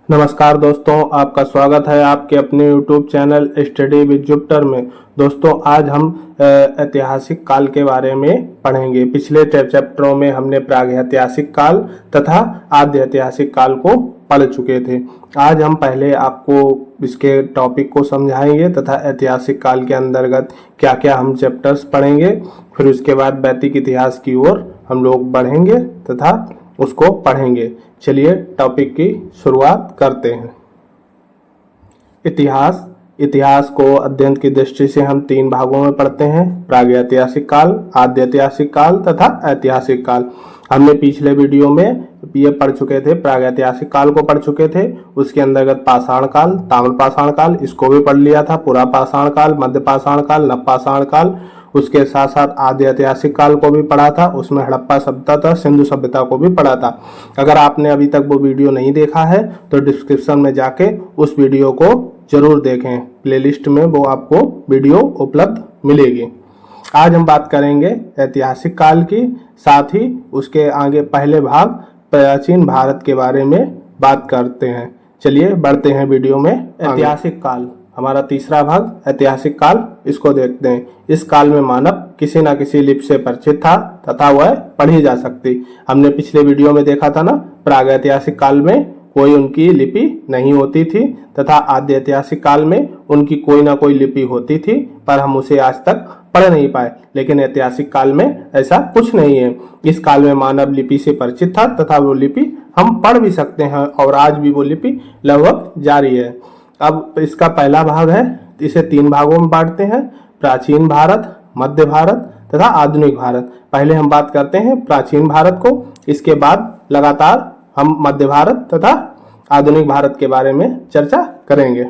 नमस्कार दोस्तों, आपका स्वागत है आपके अपने YouTube channel study with Jupiter में। दोस्तों, आज हम ऐतिहासिक काल के बारे में पढ़ेंगे। पिछले चैप्टरों में हमने प्रागैतिहासिक काल तथा आद्य ऐतिहासिक काल को पढ़ चुके थे। आज हम पहले आपको इसके टॉपिक को समझाएंगे तथा ऐतिहासिक काल के अंतर्गत क्या क्या हम चैप्टर्स पढ़ेंगे। फिर उसके बाद वैदिक इतिहास की ओर हम लोग बढ़ेंगे तथा उसको पढ़ेंगे। चलिए टॉपिक की शुरुआत करते हैं। इतिहास को अध्ययन की दृष्टि से हम 3 भागों में पढ़ते हैं: प्रागैतिहासिक काल, आद्य ऐतिहासिक काल तथा ऐतिहासिक काल। हमने पिछले वीडियो में ये पढ़ चुके थे, प्रागैतिहासिक काल को पढ़ चुके थे। उसके अंतर्गत पाषाण काल, ताम्रपाषाण काल, इसको भी पढ़ लिया था। पुरा पाषाण काल, मध्य पाषाण काल, नवपाषाण काल। उसके साथ साथ आद्य ऐतिहासिक काल को भी पढ़ा था, उसमें हड़प्पा सभ्यता तथा सिंधु सभ्यता को भी पढ़ा था। अगर आपने अभी तक वो वीडियो नहीं देखा है तो डिस्क्रिप्शन में जाके उस वीडियो को जरूर देखें। प्लेलिस्ट में वो आपको वीडियो उपलब्ध मिलेगी। आज हम बात करेंगे ऐतिहासिक काल की, साथ ही उसके आगे पहले भाग प्राचीन भारत के बारे में बात करते हैं। चलिए बढ़ते हैं वीडियो में। ऐतिहासिक काल हमारा तीसरा भाग ऐतिहासिक काल, इसको देखते हैं। इस काल में मानव किसी न किसी लिपि से परिचित था तथा वह पढ़ी जा सकती। हमने पिछले वीडियो में देखा था ना, प्रागैतिहासिक काल में कोई उनकी लिपि नहीं होती थी तथा आद्य ऐतिहासिक काल में उनकी कोई ना कोई लिपि होती थी, पर हम उसे आज तक पढ़ नहीं पाए। लेकिन ऐतिहासिक काल में ऐसा कुछ नहीं है। इस काल में मानव लिपि से परिचित था तथा वो लिपि हम पढ़ भी सकते हैं और आज भी वो लिपि लगभग जारी है। अब इसका पहला भाग है, इसे 3 भागों में बांटते हैं: प्राचीन भारत, मध्य भारत तथा आधुनिक भारत। पहले हम बात करते हैं प्राचीन भारत को, इसके बाद लगातार हम मध्य भारत तथा आधुनिक भारत के बारे में चर्चा करेंगे।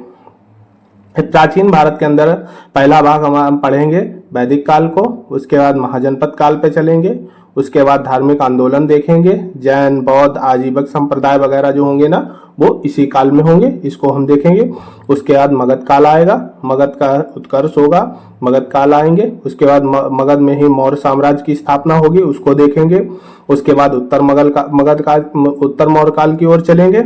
प्राचीन भारत के अंदर पहला भाग हम पढ़ेंगे वैदिक काल को, उसके बाद महाजनपद काल पे चलेंगे, उसके बाद धार्मिक आंदोलन देखेंगे। जैन, बौद्ध, आजीवक संप्रदाय वगैरह जो होंगे ना, वो इसी काल में होंगे, इसको हम देखेंगे। उसके बाद मगध काल आएगा, मगध का उत्कर्ष होगा, मगध काल आएंगे। उसके बाद मगध में ही मौर्य साम्राज्य की स्थापना होगी, उसको देखेंगे। उसके बाद उत्तर मौर्य काल की ओर चलेंगे।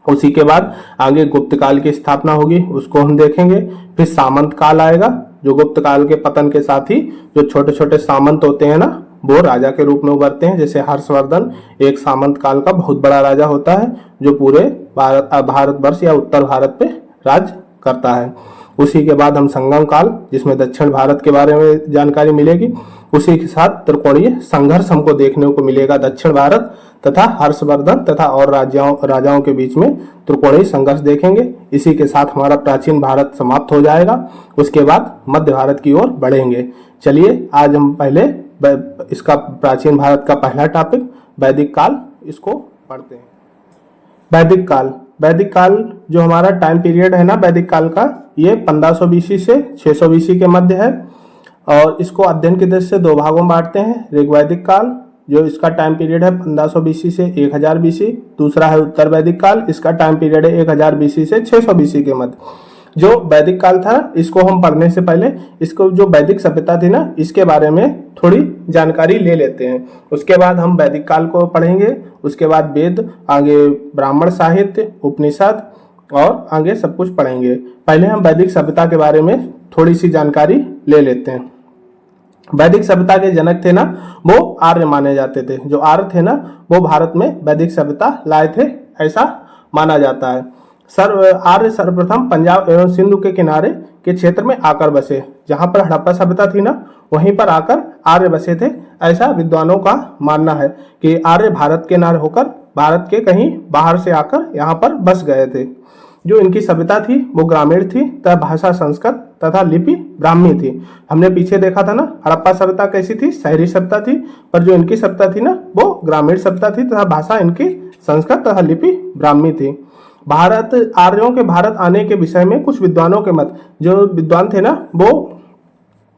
उसी के बाद आगे गुप्त काल की स्थापना होगी, उसको हम देखेंगे। फिर सामंत काल आएगा, जो गुप्त काल के पतन के साथ ही जो छोटे छोटे सामंत होते हैं ना, वो राजा के रूप में उभरते हैं। जैसे हर्षवर्धन एक सामंत काल का बहुत बड़ा राजा होता है, जो पूरे भारतवर्ष या उत्तर भारत पे राज करता है। उसी के बाद हम संगम काल, जिसमें दक्षिण भारत के बारे में जानकारी मिलेगी। उसी के साथ त्रिकोणीय संघर्ष हमको देखने को मिलेगा। दक्षिण भारत तथा हर्षवर्धन तथा और राजाओं के बीच में त्रिकोणीय संघर्ष देखेंगे। इसी के साथ हमारा प्राचीन भारत समाप्त हो जाएगा। उसके बाद मध्य भारत की ओर बढ़ेंगे। चलिए आज हम पहले इसका प्राचीन भारत का पहला टॉपिक वैदिक काल, इसको पढ़ते हैं। वैदिक काल जो हमारा टाइम पीरियड है ना वैदिक काल का, ये 1500 बीसी से 600 बीसी के मध्य है। और इसको अध्ययन की दृष्टि से 2 भागों में बांटते हैं: ऋग्वैदिक काल, जो इसका टाइम पीरियड है 1500 बीसी से 1000 बीसी। दूसरा है उत्तर वैदिक काल, इसका टाइम पीरियड है 1000 बीसी से 600 बीसी के मध्य। जो वैदिक काल था, इसको हम पढ़ने से पहले इसको जो वैदिक सभ्यता थी ना, इसके बारे में थोड़ी जानकारी ले लेते हैं। उसके बाद हम वैदिक काल को पढ़ेंगे। उसके बाद वेद, आगे ब्राह्मण साहित्य, उपनिषद और आगे सब कुछ पढ़ेंगे। पहले हम वैदिक सभ्यता के बारे में थोड़ी सी जानकारी ले लेते हैं। वैदिक सभ्यता के जनक थे ना, वो आर्य माने जाते थे। जो आर्य थे ना, वो भारत में वैदिक सभ्यता लाए थे, ऐसा माना जाता है। आर्य सर्वप्रथम पंजाब एवं सिंधु के किनारे के क्षेत्र में आकर बसे। जहां पर हड़प्पा सभ्यता थी ना, वहीं पर आकर आर्य बसे थे। ऐसा विद्वानों का मानना है कि आर्य भारत के नार होकर भारत के कहीं बाहर से आकर यहाँ पर बस गए थे। जो इनकी सभ्यता थी वो ग्रामीण थी तथा भाषा संस्कृत तथा लिपि ब्राह्मी थी। हमने पीछे देखा था ना, हड़प्पा सभ्यता कैसी थी, शहरी सभ्यता थी, पर जो इनकी सभ्यता थी ना, वो ग्रामीण सभ्यता थी तथा भाषा इनकी संस्कृत तथा लिपि ब्राह्मी थी। आर्यों के भारत आने के विषय में कुछ विद्वानों के मत, जो विद्वान थे ना, वो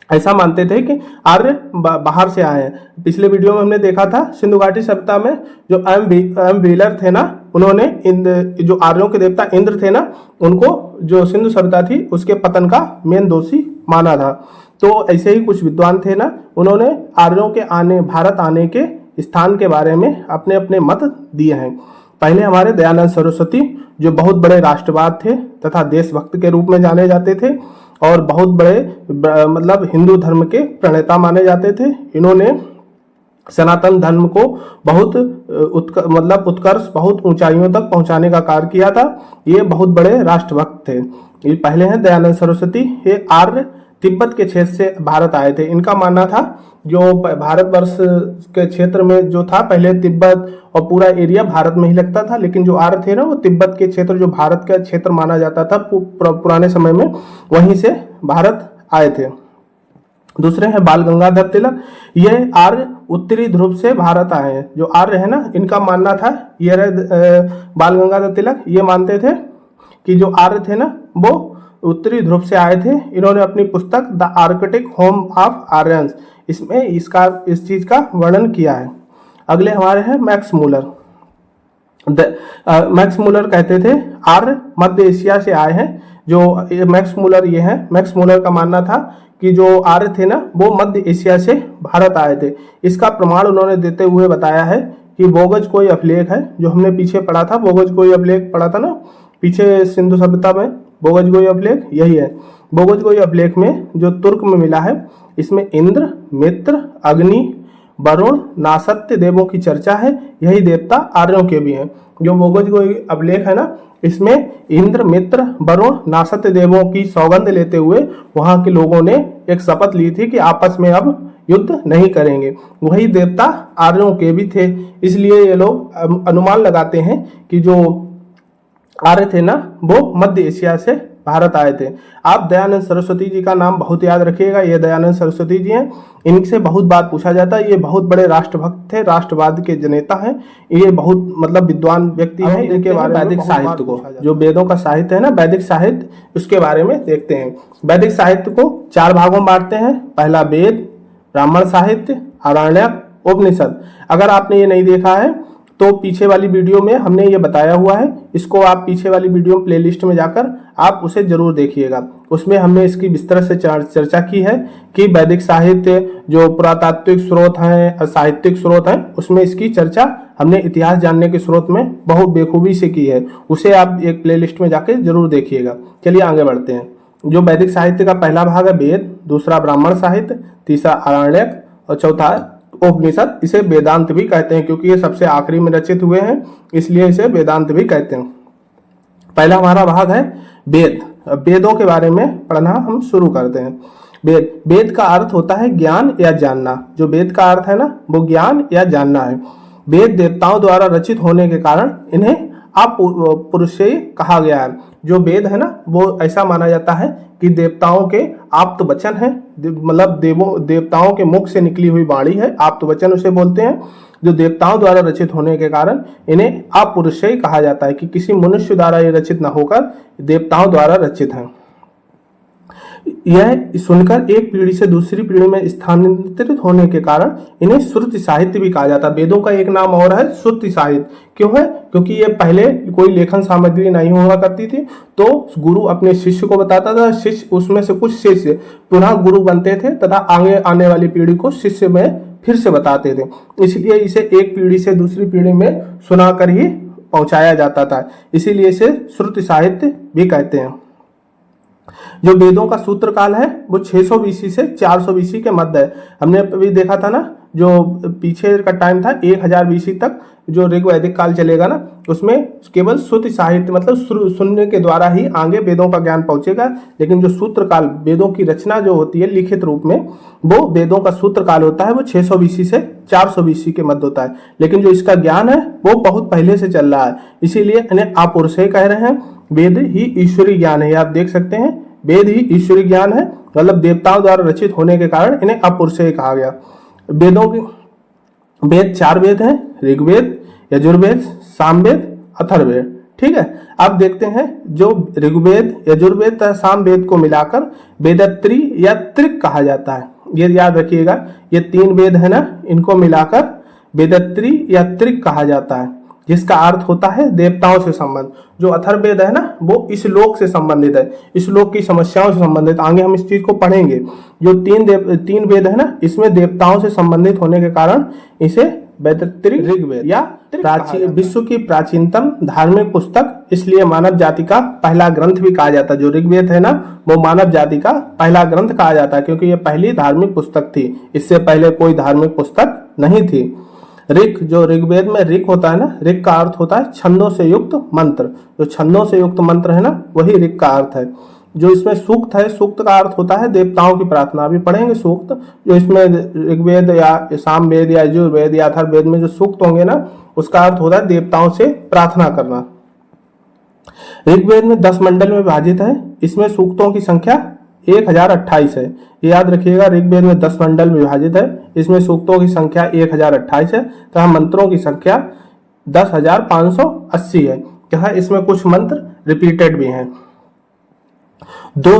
ऐसा मानते थे कि आर्य बाहर से आए हैं। पिछले वीडियो में हमने देखा था सिंधु घाटी सभ्यता में जो एम व्हीलर थे ना, उन्होंने जो आर्यों के देवता इंद्र थे ना, उनको जो सिंधु सभ्यता थी उसके पतन का मेन दोषी माना था। तो ऐसे ही कुछ विद्वान थे ना, उन्होंने आर्यों के भारत आने के स्थान के बारे में अपने अपने मत दिए हैं। पहले हमारे दयानंद सरस्वती जो बहुत बड़े राष्ट्रवाद थे तथा देशभक्त के रूप में जाने जाते थे और बहुत बड़े मतलब हिंदू धर्म के प्रणेता माने जाते थे। इन्होंने सनातन धर्म को बहुत मतलब उत्कर्ष, बहुत ऊंचाइयों तक पहुंचाने का कार्य किया था। ये बहुत बड़े राष्ट्रभक्त थे। ये पहले हैं दयानंद सरस्वती। ये आर्य तिब्बत के क्षेत्र से भारत आए थे। इनका मानना था जो भारतवर्ष के क्षेत्र में जो था, पहले तिब्बत और पूरा एरिया भारत में ही लगता था, लेकिन जो आर्य थे ना वो तिब्बत के क्षेत्र, जो भारत का क्षेत्र माना जाता था पुराने समय में, वहीं से भारत आए थे। दूसरे हैं बाल गंगाधर तिलक। ये आर्य उत्तरी ध्रुव से भारत आए हैं। जो आर्य है ना, इनका मानना था, ये बाल गंगाधर तिलक ये मानते थे कि जो आर्य थे ना वो उत्तरी ध्रुव से आए थे। इन्होंने अपनी पुस्तक the Arctic home of Aryans इसमें इस चीज का वर्णन किया है। अगले हमारे हैं मैक्स मूलर। मैक्स मूलर कहते थे आर्य मध्य एशिया से आए हैं। जो मैक्स मूलर ये हैं, मैक्स मूलर का मानना था कि जो आर्य थे ना वो मध्य एशिया से भारत आए थे। इसका प्रमाण उन्होंने देते हुए बताया है कि बोगज कोई अभिलेख है, जो हमने पीछे पढ़ा था, बोगज कोई अभिलेख पढ़ा था ना पीछे सिंधु सभ्यता में, बोगज कोई अभिलेख यही है। बोगज कोई अभिलेख में जो तुर्क में मिला है, इसमें इंद्र, मित्र, अग्नि, वरुण, नासत्य देवों की चर्चा है। यही देवता आर्यों के भी हैं। जो बोगज कोई अभिलेख है ना, इसमें इंद्र, मित्र, वरुण, नासत्य देवों की सौगंध लेते हुए वहां के लोगों ने एक शपथ ली थी कि आपस में अब युद्ध नहीं करेंगे। वही देवता आर्यों के भी थे। इसलिए ये लोग अनुमान लगाते हैं कि जो आर्य थे ना वो मध्य एशिया से भारत आए थे। आप दयानंद सरस्वती जी का नाम बहुत याद रखिएगा। ये दयानंद सरस्वती जी हैं। इनसे बहुत बात पूछा जाता है। ये बहुत बड़े राष्ट्रभक्त थे, राष्ट्रवाद के जननेता हैं। ये बहुत मतलब विद्वान व्यक्ति हैं। इनके बारे में वैदिक साहित्य को, जो वेदों का साहित्य है ना, वैदिक साहित्य, उसके बारे में देखते हैं। वैदिक साहित्य को 4 भागों में बांटते हैं। पहला वेद, ब्राह्मण साहित्य, आरण्यक, उपनिषद। अगर आपने ये नहीं देखा है तो पीछे वाली वीडियो में हमने ये बताया हुआ है। इसको आप पीछे वाली वीडियो प्लेलिस्ट में जाकर आप उसे जरूर देखिएगा। उसमें हमने इसकी विस्तार से चर्चा की है कि वैदिक साहित्य जो पुरातात्विक स्रोत हैं, साहित्यिक स्रोत हैं, उसमें इसकी चर्चा हमने इतिहास जानने के स्रोत में बहुत बेखूबी से की है। उसे आप एक प्लेलिस्ट में जाकर जरूर देखिएगा। चलिए आगे बढ़ते हैं। जो वैदिक साहित्य का पहला भाग है वेद, दूसरा ब्राह्मण साहित्य, तीसरा आरण्यक और चौथा उपनिषद। इसे वेदांत भी कहते हैं क्योंकि ये सबसे आखिरी में रचित हुए हैं, इसलिए इसे वेदांत भी कहते हैं। पहला हमारा भाग है वेद। वेदों के बारे में पढ़ना हम शुरू करते हैं। वेद का अर्थ होता है ज्ञान या जानना। जो वेद का अर्थ है ना वो ज्ञान या जानना है। वेद देवताओं द्वारा रचित होने के कारण इन्हें अपौरुषेय कहा गया है। जो वेद है ना वो ऐसा माना जाता है कि देवताओं के आप्त वचन है, मतलब देवताओं के मुख से निकली हुई वाणी है, आप्त वचन उसे बोलते हैं। जो देवताओं द्वारा रचित होने के कारण इन्हें अपौरुषेय कहा जाता है कि किसी मनुष्य द्वारा ये रचित न होकर देवताओं द्वारा रचित है। यह सुनकर एक पीढ़ी से दूसरी पीढ़ी में स्थानांतरित होने के कारण इन्हें श्रुति साहित्य भी कहा जाता है। वेदों का एक नाम और है श्रुति साहित्य। क्यों है? क्योंकि ये पहले कोई लेखन सामग्री नहीं हुआ करती थी, तो गुरु अपने शिष्य को बताता था, शिष्य उसमें से कुछ शिष्य पुनः गुरु बनते थे तथा आगे आने वाली पीढ़ी को शिष्य में फिर से बताते थे। इसलिए इसे एक पीढ़ी से दूसरी पीढ़ी में सुनाकर ही पहुंचाया जाता था। इसीलिए इसे श्रुति साहित्य भी कहते हैं। जो वेदों का सूत्र काल है वो 600 बीसी से 400 बीसी के मध्य है। हमने अभी देखा था ना, जो पीछे का टाइम था 1000 बीसी तक जो ऋग्वैदिक काल चलेगा ना, उसमें केवल श्रुति साहित्य मतलब सुनने के द्वारा ही आगे वेदों का ज्ञान पहुंचेगा। लेकिन जो सूत्र काल, वेदों की रचना जो होती है लिखित रूप में, वो वेदों का सूत्र काल होता है वो 600 बीसी से 400 बीसी के मध्य होता है। लेकिन जो इसका ज्ञान है वो बहुत पहले से चल रहा है, इसीलिए इन्हें अपौरुषेय कह रहे हैं। वेद ही ईश्वरीय ज्ञान है। आप देख सकते हैं वेद ही ईश्वरीय ज्ञान है, मतलब देवताओं द्वारा रचित होने के कारण इन्हें अपौरुषेय कहा गया। वेदों के वेद 4 वेद हैं, ऋग्वेद, यजुर्वेद, सामवेद, अथर्ववेद। ठीक है, अब देखते हैं जो ऋग्वेद, यजुर्वेद तथा सामवेद को मिलाकर वेदत्री या त्रिक कहा जाता है। ये याद रखिएगा, ये 3 वेद है ना, इनको मिलाकर वेदत्री या त्रिक कहा जाता है, जिसका अर्थ होता है देवताओं से संबंध। जो अथर्ववेद है ना वो इस लोक से संबंधित है, इस लोक की समस्याओं से संबंधित। आगे हम इस चीज को पढ़ेंगे। जो 3 वेद है ना, इसमें देवताओं से संबंधित होने के कारण इसे वैदिक ऋग्वेद या प्राचीन विश्व की प्राचीनतम धार्मिक पुस्तक इसलिए मानव जाति का पहला ग्रंथ भी कहा जाता है। जो ऋग्वेद है ना वो मानव जाति का पहला ग्रंथ कहा जाता है क्योंकि ये पहली धार्मिक पुस्तक थी, इससे पहले कोई धार्मिक पुस्तक नहीं थी। ऋग, जो ऋग्वेद में ऋग होता है ना, ऋग का अर्थ होता है छंदों से युक्त मंत्र। जो छंदों से युक्त मंत्र है ना वही ऋग का अर्थ है। जो इसमें सूक्त है, सूक्त का अर्थ होता है देवताओं की प्रार्थना। अभी पढ़ेंगे सूक्त। जो इसमें ऋग्वेद या सामवेद या यजुर्वेद या अथर्ववेद में जो सूक्त होंगे ना उसका अर्थ होता है देवताओं से प्रार्थना करना। ऋग्वेद में 10 मंडल में विभाजित है। इसमें सूक्तों की संख्या 1028 है। ये याद रखिएगा, ऋग्वेद में 10 मंडल में विभाजित है। इसमें सूक्तों की संख्या 1028 है तथा मंत्रों की संख्या 10,580 है तथा इसमें कुछ मंत्र रिपीटेड भी हैं। 2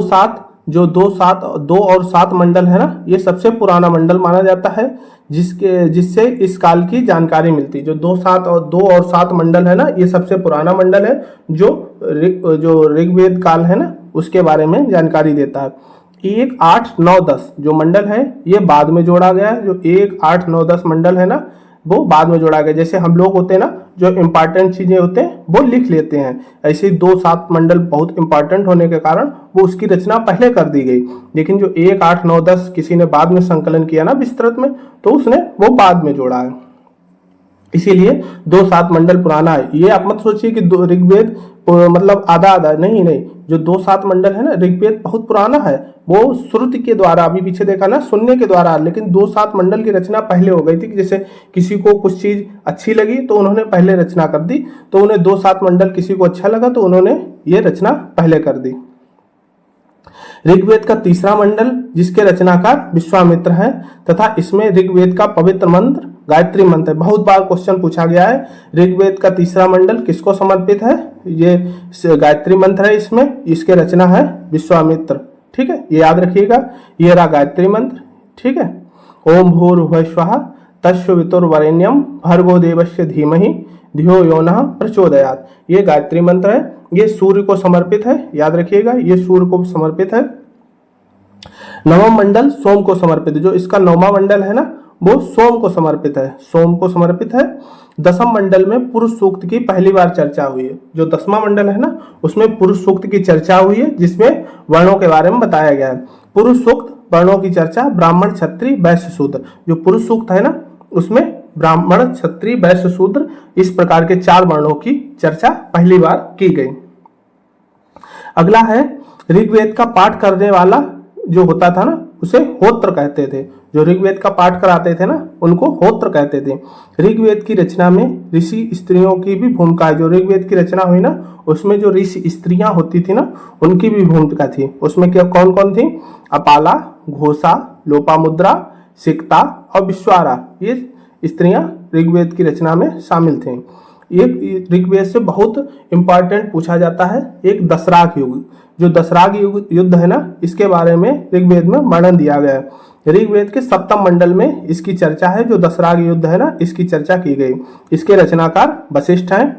और 7 मंडल है ना ये सबसे पुराना मंडल माना जाता है जिससे इस काल की जानकारी मिलती है। जो 2 और 7 मंडल है ना ये सबसे पुराना मंडल है जो ऋग्वेद काल है ना उसके बारे में जानकारी देता है। 1, 8, 9, 10 जो मंडल है ये बाद में जोड़ा गया है। जो 1, 8, 9, 10 मंडल है ना वो बाद में जोड़ा गया। जैसे हम लोग होते हैं ना जो इंपॉर्टेंट चीजें होते हैं वो लिख लेते हैं, ऐसे ही 2, 7 मंडल बहुत इंपॉर्टेंट होने के कारण वो उसकी रचना पहले कर दी गई। लेकिन जो 1, 8, 9, 10 किसी ने बाद में संकलन किया ना विस्तृत में तो उसने वो बाद में जोड़ा है, इसीलिए 2, 7 मंडल पुराना है। ये आप मत सोचिए कि ऋग्वेद मतलब आधा नहीं, जो 2, 7 मंडल है ना ऋग्वेद बहुत पुराना है। वो श्रुति के द्वारा अभी पीछे देखा ना सुनने के द्वारा, लेकिन 2, 7 मंडल की रचना पहले हो गई थी। जैसे किसी को कुछ चीज अच्छी लगी तो उन्होंने पहले रचना कर दी, तो उन्हें 2, 7 मंडल किसी को अच्छा लगा तो उन्होंने ये रचना पहले कर दी। ऋग्वेद का तीसरा मंडल जिसके रचनाकार विश्वामित्र हैं तथा इसमें ऋग्वेद का पवित्र मंत्र गायत्री मंत्र है। बहुत बार क्वेश्चन पूछा गया है ऋग्वेद का तीसरा मंडल किसको समर्पित है, ये गायत्री मंत्र है। इसमें इसके रचना है विश्वामित्र, ठीक है, ये याद रखिएगा। ये रहा गायत्री मंत्र, ठीक है। ओम भूर्भुवः तत्सवितुर्वरेण्यं भर्गो देवस्य धीमहि धियो यो नः प्रचोदयात्। ये गायत्री मंत्र है, ये सूर्य को समर्पित है, याद रखिएगा ये सूर्य को समर्पित है। नवम मंडल सोम को समर्पित है। जो इसका 9वां मंडल है ना वो सोम को समर्पित है, सोम को समर्पित है। 10वें मंडल में पुरुष सूक्त की पहली बार चर्चा हुई है। जो 10वां मंडल है ना उसमें पुरुष सूक्त की चर्चा हुई है जिसमें वर्णों के बारे में बताया गया है। पुरुष सूक्त वर्णों की चर्चा ब्राह्मण क्षत्रिय वैश्य शूद्र, जो पुरुष सूक्त है ना उसमें ब्राह्मण क्षत्रिय वैश्य शूद्र इस प्रकार के 4 वर्णों की चर्चा पहली बार की गई। अगला है ऋग्वेद का पाठ करने वाला जो होता था ना उसे होत्र कहते थे। जो ऋग्वेद का पाठ कराते थे ना उनको होत्र कहते थे। ऋग्वेद की रचना में ऋषि स्त्रियों की भी भूमिका है। जो ऋग्वेद की रचना हुई ना उसमें जो ऋषि स्त्रियां होती थी ना उनकी भी भूमिका थी। उसमें क्या कौन कौन थी, अपाला, घोषा, लोपामुद्रा, सिक्ता और विश्वारा, ये स्त्रियां ऋग्वेद की रचना में शामिल थीं। एक ऋग्वेद से बहुत इंपॉर्टेंट पूछा जाता है एक दशराग युग। जो दशराग युद्ध है ना इसके बारे में ऋग्वेद में वर्णन दिया गया है। ऋग्वेद के 7वें मंडल में इसकी चर्चा है। जो दशराग युद्ध है ना इसकी चर्चा की गई। इसके रचनाकार वशिष्ठ हैं।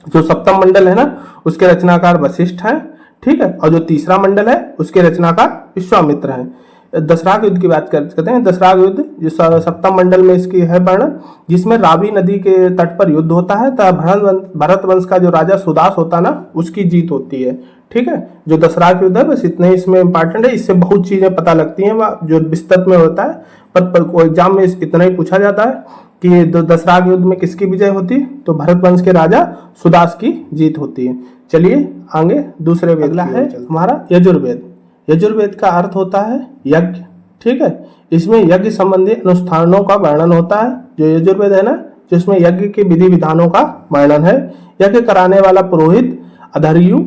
जो 7वां मंडल है ना उसके रचनाकार वशिष्ठ हैं, ठीक है। और जो तीसरा मंडल है उसके रचनाकार विश्वामित्र हैं। दशराग युद्ध की बात करते हैं। दशराग युद्ध जो 7वें मंडल में इसकी है वर्णन, जिसमें रावी नदी के तट पर युद्ध होता है तब भरत वंश का जो राजा सुदास होता है ना उसकी जीत होती है, ठीक है। जो दशराग युद्ध है बस इतने इसमें इंपॉर्टेंट है। इससे बहुत चीजें पता लगती हैं जो विस्तृत में होता है, पर एग्जाम में इतना ही पूछा जाता है कि दशराग युद्ध में किसकी विजय होती है, तो भरत वंश के राजा सुदास की जीत होती है। चलिए आगे दूसरे वेद है हमारा यजुर्वेद। यजुर्वेद का अर्थ होता है यज्ञ, ठीक है। इसमें यज्ञ संबंधी अनुष्ठानों का वर्णन होता है। जो यजुर्वेद है ना जिसमें यज्ञ के विधि विधानों का वर्णन है। यज्ञ कराने वाला पुरोहित अधर्वयु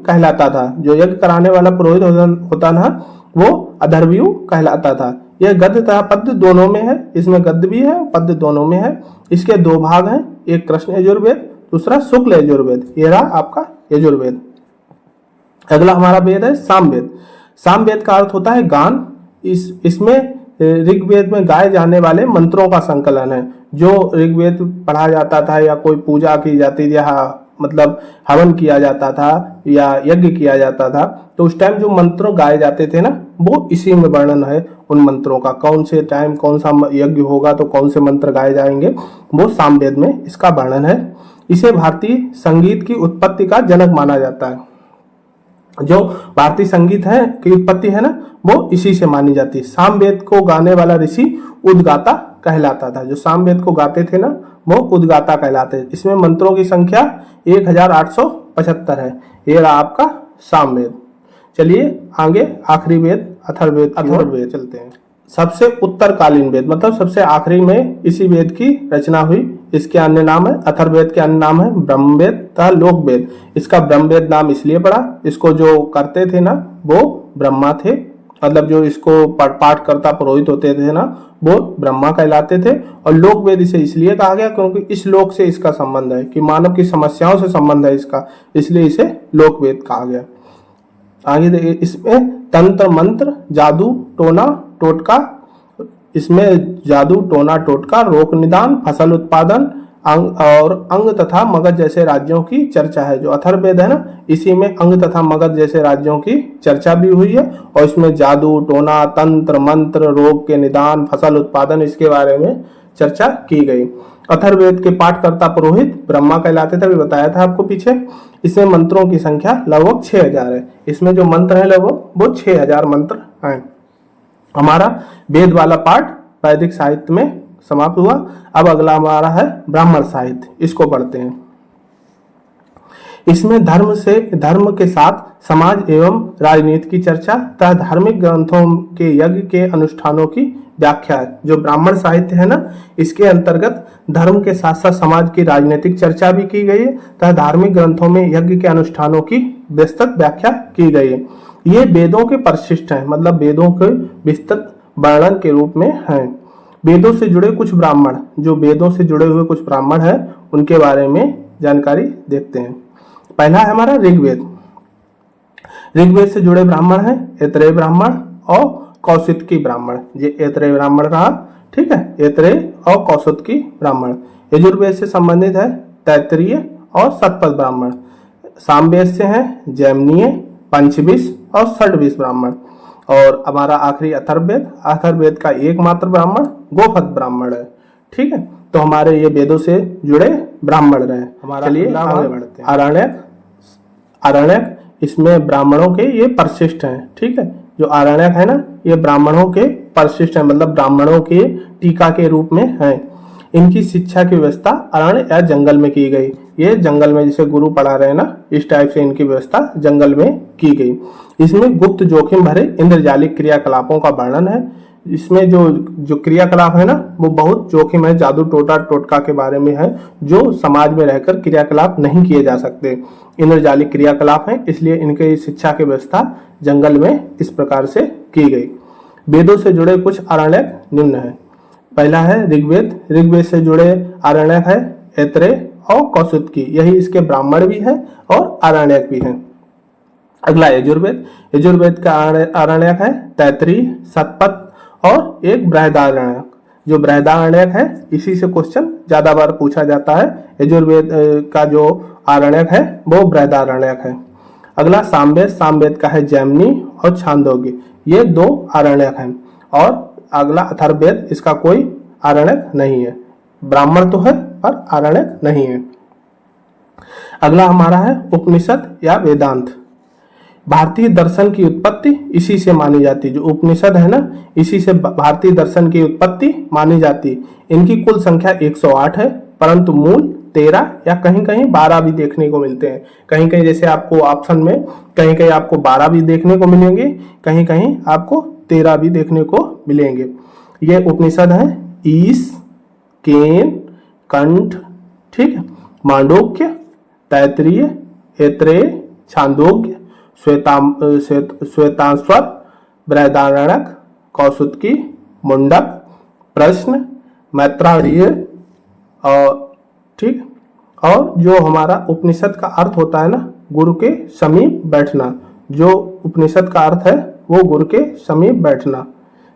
कहलाता था। जो यज्ञ कराने वाला पुरोहित होता ना वो अधर्वयु कहलाता था। यह गद्य तथा पद्य दोनों में है। इसमें गद्य भी है पद्य दोनों में है। इसके 2 भाग हैं, एक कृष्ण यजुर्वेद दूसरा शुक्ल यजुर्वेद। ये रहा आपका यजुर्वेद। अगला हमारा वेद है सामवेद। सामवेद का अर्थ होता है गान। इसमें ऋग्वेद में गाए जाने वाले मंत्रों का संकलन है। जो ऋग्वेद पढ़ा जाता था या कोई पूजा की जाती थी या मतलब हवन किया जाता था या यज्ञ किया जाता था तो उस टाइम जो मंत्र गाए जाते थे ना वो इसी में वर्णन है। उन मंत्रों का, कौन से टाइम कौन सा यज्ञ होगा तो कौन से मंत्र गाए जाएंगे, वो सामवेद में इसका वर्णन है। इसे भारतीय संगीत की उत्पत्ति का जनक माना जाता है। जो भारतीय संगीत है की उत्पत्ति है ना, वो इसी से मानी जाती है। सामवेद को गाने वाला ऋषि उद्गाता कहलाता था। जो सामवेद को गाते थे ना, वो उद्गाता कहलाते हैं। इसमें मंत्रों की संख्या 1875 है। ये रहा आपका सामवेद। चलिए आगे आखिरी वेद अथर्ववेद चलते हैं। सबसे उत्तरकालीन वेद, मतलब सबसे आखिरी में इसी वेद की रचना हुई। इसके अन्य नाम है, अथर्ववेद के अन्य नाम है ब्रह्मवेद तथा लोकवेद। इसका ब्रह्मवेद नाम इसलिए पड़ा, इसको जो करते थे ना वो ब्रह्मा थे, मतलब जो इसको पाठ करता पुरोहित होते थे ना, वो ब्रह्मा कहलाते थे। और लोकवेद इसे इसलिए कहा गया क्योंकि इस लोक से इसका संबंध है, कि मानव की समस्याओं से संबंध है इसका, इसलिए इसे लोकवेद कहा गया। आगे देखिए, इसमें तंत्र मंत्र जादू टोना टोटका, इसमें जादू टोना टोटका, रोग निदान, फसल उत्पादन, अंग तथा मगध जैसे राज्यों की चर्चा है। जो अथर्ववेद है ना, इसी में अंग तथा मगध जैसे राज्यों की चर्चा भी हुई है। और इसमें जादू टोना तंत्र मंत्र रोग के निदान फसल उत्पादन इसके बारे में चर्चा की गई। अथर्ववेद के पाठकर्ता पुरोहित ब्रह्मा कहलाते थे, अभी बताया था आपको पीछे। इसमें मंत्रों की संख्या लगभग 6000 है। इसमें जो मंत्र है लगभग वो 6000 मंत्र हैं। हमारा वेद वाला पाठ वैदिक साहित्य में समाप्त हुआ। अब अगला हमारा है ब्राह्मण साहित्य, इसको पढ़ते हैं। इसमें धर्म के साथ समाज एवं राजनीति की चर्चा तथा धार्मिक ग्रंथों के यज्ञ के अनुष्ठानों की व्याख्या है। जो ब्राह्मण साहित्य है ना, इसके अंतर्गत धर्म के साथ साथ समाज की राजनीतिक चर्चा भी की गई है तथा धार्मिक ग्रंथों में यज्ञ के अनुष्ठानों की विस्तृत व्याख्या की गई है। ये वेदों के परिशिष्ट हैं, मतलब वेदों के विस्तृत वर्णन के रूप में हैं। वेदों से जुड़े कुछ ब्राह्मण, जो वेदों से जुड़े हुए कुछ ब्राह्मण हैं, उनके बारे में जानकारी देखते हैं। पहला है हमारा ऋग्वेद। ऋग्वेद से जुड़े ब्राह्मण हैं ऐतरेय ब्राह्मण और कौशितकी ब्राह्मण। ये ऐतरेय ब्राह्मण रहा, ठीक है, ऐतरेय और कौशितकी ब्राह्मण। यजुर्वेद से संबंधित है तैत्तिरीय और शतपथ ब्राह्मण। सामवेद से हैं जैमिनीय, पंचविश और षड्विश ब्राह्मण। और हमारा आखिरी अथर्ववेद का एकमात्र ब्राह्मण गोपथ ब्राह्मण है, ठीक है। तो हमारे ये वेदों से जुड़े ब्राह्मण रहे हमारा। चलिए आगे बढ़ते हैं। आरण्यक इसमें ब्राह्मणों के ये परिशिष्ट हैं, ठीक है। जो आरण्यक है ना, ये ब्राह्मणों के परिशिष्ट हैं, मतलब ब्राह्मणों के टीका के रूप में हैं। इनकी शिक्षा की व्यवस्था अरण्य या जंगल में की गई। ये जंगल में जैसे गुरु पढ़ा रहे हैं ना, इस टाइप से इनकी व्यवस्था जंगल में की गई। इसमें गुप्त जोखिम भरे इंद्रजालिक क्रियाकलापों का वर्णन है। इसमें जो क्रियाकलाप है ना, वो बहुत जोखिम है, जादू टोटा टोटका के बारे में है, जो समाज में रहकर क्रियाकलाप नहीं किए जा सकते, इंद्रजालिक क्रियाकलाप है। इसलिए इनके शिक्षा की व्यवस्था जंगल में इस प्रकार से की गई। वेदों से जुड़े कुछ आरण्यक निम्न है। पहला है ऋग्वेद। ऋग्वेद से जुड़े आरण्यक है ऐतरेय और कौशितकी, यही इसके ब्राह्मण भी है और आरण्यक भी है। अगला यजुर्वेद। यजुर्वेद का आरण्यक है तैत्तिरीय, शतपथ और एक बृहदारण्यक। जो बृहदारण्यक है, इसी से क्वेश्चन ज्यादा बार पूछा जाता है। यजुर्वेद का जो आरण्यक है वो बृहदारण्यक है। अगला सामवेद। सामवेद का है जैमिनी और छांदोग्य, ये दो आरण्यक हैं। और अगला अथर्ववेद, इसका कोई आरण्यक नहीं है, ब्राह्मण तो है पर आरण्यक नहीं है। अगला हमारा है उपनिषद या वेदांत। भारतीय दर्शन की उत्पत्ति इसी से मानी जाती। जो उपनिषद है ना, इसी से भारतीय दर्शन की उत्पत्ति मानी जाती। इनकी कुल संख्या 108 है, परंतु मूल 13 या कहीं कहीं 12 भी देखने को मिलते हैं। कहीं कहीं जैसे आपको ऑप्शन में कहीं कहीं आपको 12 भी देखने को मिलेंगे, कहीं कहीं आपको 13 भी देखने को मिलेंगे। ये उपनिषद है ईश, केन, कंठ, ठीक है, मांडूक्य, तैत्तिरीय, ऐतरेय, छांदोग्य, श्वेताश्वर, बृहदारण्यक, कौशितकी, मुंडक, प्रश्न, मैत्रायणीय और ठीक। और जो हमारा उपनिषद का अर्थ होता है ना, गुरु के समीप बैठना। जो उपनिषद का अर्थ है वो गुरु के समीप बैठना।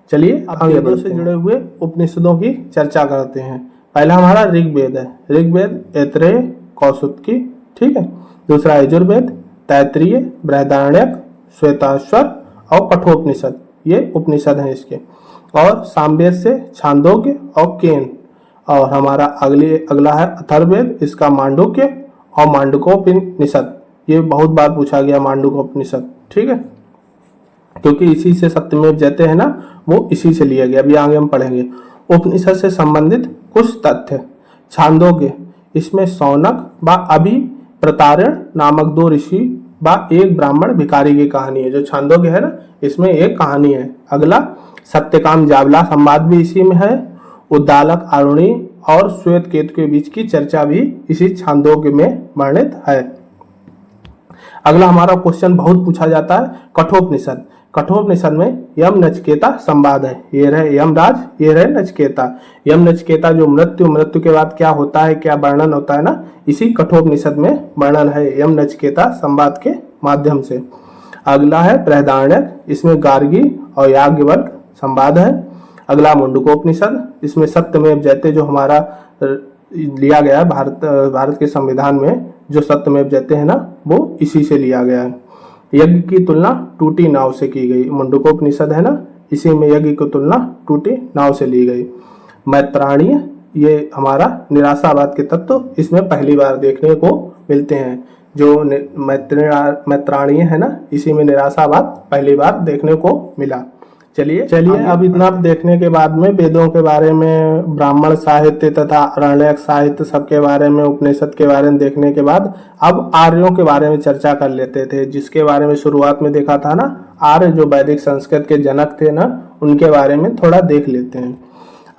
चलिए अब वेदों से जुड़े हुए उपनिषदों की चर्चा करते हैं। पहला हमारा ऋग्वेद है। ऋग्वेद ऐतरेय, कौशितकी, ठीक है। दूसरा यजुर्वेद तैत्तिरीय, बृहदारण्यक, श्वेताश्वर और कठोपनिषद, ये उपनिषद हैं इसके। और सामवेद से छांदोग्य और केन। और हमारा अगला है अथर्ववेद, इसका मांडुक्य और मांडुकोपनिषद। ये बहुत बार पूछा गया मांडुकोपनिषद, ठीक है, क्योंकि इसी से सत्यमेव जयते हैं ना, वो इसी से लिया गया। अभी आगे हम पढ़ेंगे। उपनिषद से संबंधित कुछ तथ्य। छांदोग्य, इसमें सौनक व अभि प्रतारण नामक 2 ऋषि व एक ब्राह्मण भिखारी की कहानी है। जो छांदोग्य है ना, इसमें एक कहानी है। अगला सत्यकाम जावला संवाद भी इसी में है। उद्दालक आरुणि और श्वेत केतु के बीच की चर्चा भी इसी छांदोग्य में वर्णित है। अगला हमारा क्वेश्चन बहुत पूछा जाता है, कठोपनिषद। कठोपनिषद में यम नचिकेता संवाद है। ये रहे यमराज, ये रहे नचिकेता। यम नचिकेता जो मृत्यु के बाद क्या होता है, क्या वर्णन होता है ना, इसी कठोपनिषद में वर्णन है यम नचिकेता संवाद के माध्यम से। अगला है बृहदारण्यक, इसमें गार्गी और याज्ञवल्क्य संवाद है। अगला मुंडकोपनिषद, इसमें सत्यमेव जयते जो हमारा लिया गया है भारत के संविधान में, जो सत्यमेव जयते हैं ना, वो इसी से लिया गया है। यज्ञ की तुलना टूटी नाव से की गई। मुंडकोपनिषद है ना, इसी में यज्ञ की तुलना टूटी नाव से ली गई। मैत्राणीय, ये हमारा निराशावाद के तत्व इसमें पहली बार देखने को मिलते हैं। जो मैत्राणीय है ना, इसी में निराशावाद पहली बार देखने को मिला। चलिए अब इतना देखने के बाद में वेदों के बारे में, ब्राह्मण साहित्य तथा आरण्यक साहित्य सबके बारे में, उपनिषद के बारे में देखने के बाद अब आर्यों के बारे में चर्चा कर लेते थे, जिसके बारे में शुरुआत में देखा था ना। आर्य जो वैदिक संस्कृत के जनक थे ना, उनके बारे में थोड़ा देख लेते हैं।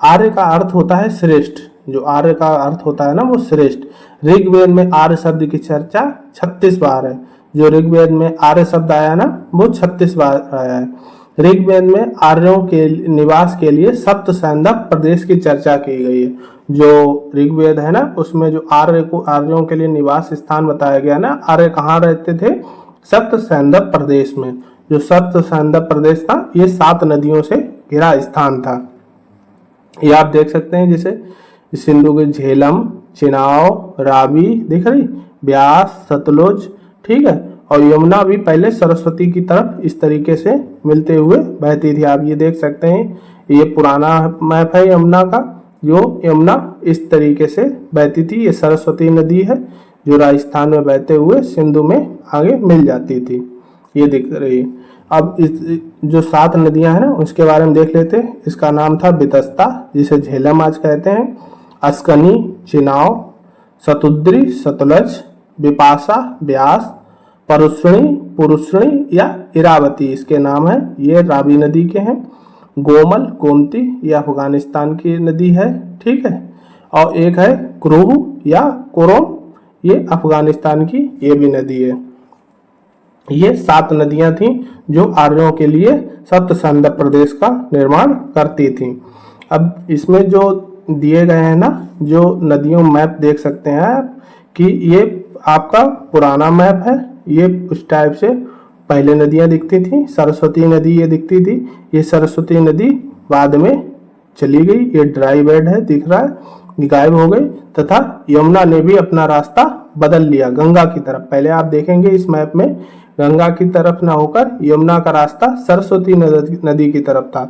आर्य का अर्थ होता है श्रेष्ठ। जो आर्य का अर्थ होता है ना, वो श्रेष्ठ। ऋग्वेद में आर्य शब्द की चर्चा 36 बार है। जो ऋग्वेद में आर्य शब्द आया ना, वो 36 बार आया है। ऋग्वेद में आर्यों के निवास के लिए सप्त सैंधव प्रदेश की चर्चा की गई है। जो ऋग्वेद है ना, उसमें जो आर्यों के लिए निवास स्थान बताया गया ना, आर्य कहाँ रहते थे, सप्त सैंधव प्रदेश में। जो सप्त सैंधव प्रदेश था, ये 7 नदियों से घिरा स्थान था। ये आप देख सकते हैं, जैसे सिंधु के झेलम, चिनाव, रावी दिख रही, ब्यास, सतलुज, ठीक है। और यमुना भी पहले सरस्वती की तरफ इस तरीके से मिलते हुए बहती थी। आप ये देख सकते हैं, ये पुराना मैप है यमुना का। जो यमुना इस तरीके से बहती थी, ये सरस्वती नदी है जो राजस्थान में बहते हुए सिंधु में आगे मिल जाती थी, ये दिख रही है। अब इस जो 7 नदियां हैं ना, उसके बारे में देख लेते हैं। इसका नाम था बितस्ता, जिसे झेलम आज कहते हैं, अस्कनी, चिनाव, सतुद्री, सतलज, बिपाशा, ब्यास, परुष्णी, पुरुष्णी या इरावती इसके नाम है, ये रावी नदी के हैं। गोमल, गोमती, यह अफगानिस्तान की नदी है, ठीक है। और एक है क्रूहू या कोरोम, ये अफगानिस्तान की ये भी नदी है। ये 7 नदियां थीं जो आर्यों के लिए सप्त सैंधव प्रदेश का निर्माण करती थीं। अब इसमें जो दिए गए हैं ना, जो नदियों मैप देख सकते हैं आप, कि ये आपका पुराना मैप है। ये उस टाइप से पहले नदियां दिखती थी। सरस्वती नदी ये दिखती थी, ये सरस्वती नदी बाद में चली गई, ये ड्राई बेड है दिख रहा है, गायब हो गई। तथा यमुना ने भी अपना रास्ता बदल लिया गंगा की तरफ। पहले आप देखेंगे इस मैप में गंगा की तरफ ना होकर यमुना का रास्ता सरस्वती नदी की तरफ था,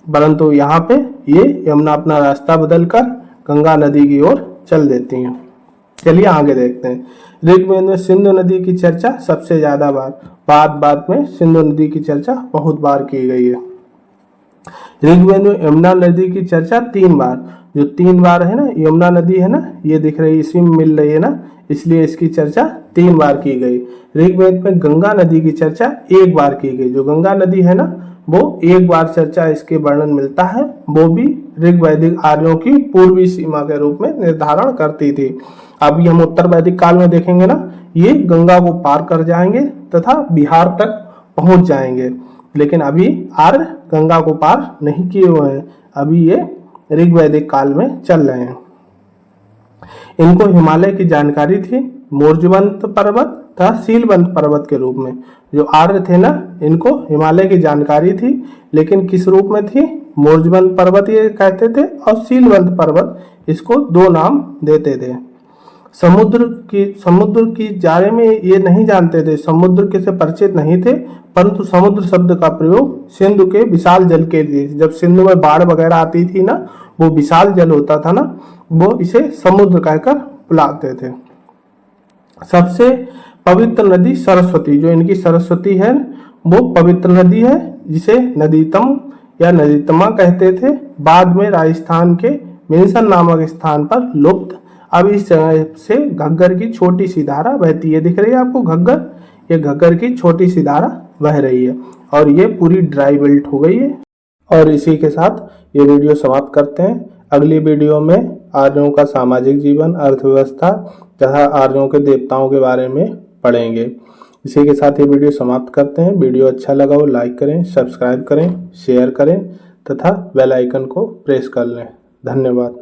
परंतु यहाँ पे ये यमुना अपना रास्ता बदलकर गंगा नदी की ओर चल देती हैं। चलिए आगे देखते हैं। ऋग्वेद में सिंधु नदी की चर्चा सबसे ज्यादा बार, बाद में सिंधु नदी की चर्चा बहुत बार की गई है। ऋग्वेद में यमुना नदी की चर्चा 3 बार, जो 3 बार है ना, यमुना नदी है ना, ये दिख रही है, इसी में मिल रही है ना, इसलिए इसकी चर्चा 3 बार की गई। ऋग्वेद में गंगा नदी की चर्चा 1 बार की गई। जो गंगा नदी है ना, वो 1 बार चर्चा इसके वर्णन मिलता है, वो भी ऋग्वैदिक आर्यों की पूर्वी सीमा के रूप में निर्धारण करती थी। अभी हम उत्तर वैदिक काल में देखेंगे ना, ये गंगा को पार कर जाएंगे तथा बिहार तक पहुंच जाएंगे, लेकिन अभी आर्य गंगा को पार नहीं किए हुए हैं, अभी ये ऋग्वैदिक काल में चल रहे हैं। इनको हिमालय की जानकारी थी मूर्जवंत पर्वत तथा सीलवंत पर्वत के रूप में। जो आर्य थे ना, इनको हिमालय की जानकारी थी, लेकिन किस रूप में थी, मूर्जवंत पर्वत ये कहते थे और सीलवंत पर्वत, इसको 2 नाम देते थे। समुद्र की बारे में ये नहीं जानते थे, समुद्र के से परिचित नहीं थे, परंतु समुद्र शब्द का प्रयोग सिंधु के विशाल जल के लिए, जब सिंधु में बाढ़ वगैरह आती थी ना, वो विशाल जल होता था ना, वो इसे समुद्र कहकर बुलाते थे। सबसे पवित्र नदी सरस्वती, जो इनकी सरस्वती है वो पवित्र नदी है, जिसे नदीतम या नदीतमा कहते थे। बाद में राजस्थान के मेंशन नामक स्थान पर लुप्त। अब इस जगह से घग्गर की छोटी सी धारा बहती है, दिख रही है आपको घग्गर, ये घग्गर की छोटी सी धारा बह रही है और ये पूरी ड्राई बेल्ट हो गई है। और इसी के साथ ये वीडियो समाप्त करते हैं। अगली वीडियो में आर्यों का सामाजिक जीवन, अर्थव्यवस्था तथा आर्यों के देवताओं के बारे में पढ़ेंगे। इसी के साथ ये वीडियो समाप्त करते हैं। वीडियो अच्छा लगा हो लाइक करें, सब्सक्राइब करें, शेयर करें तथा बेल आइकन को प्रेस कर लें। धन्यवाद।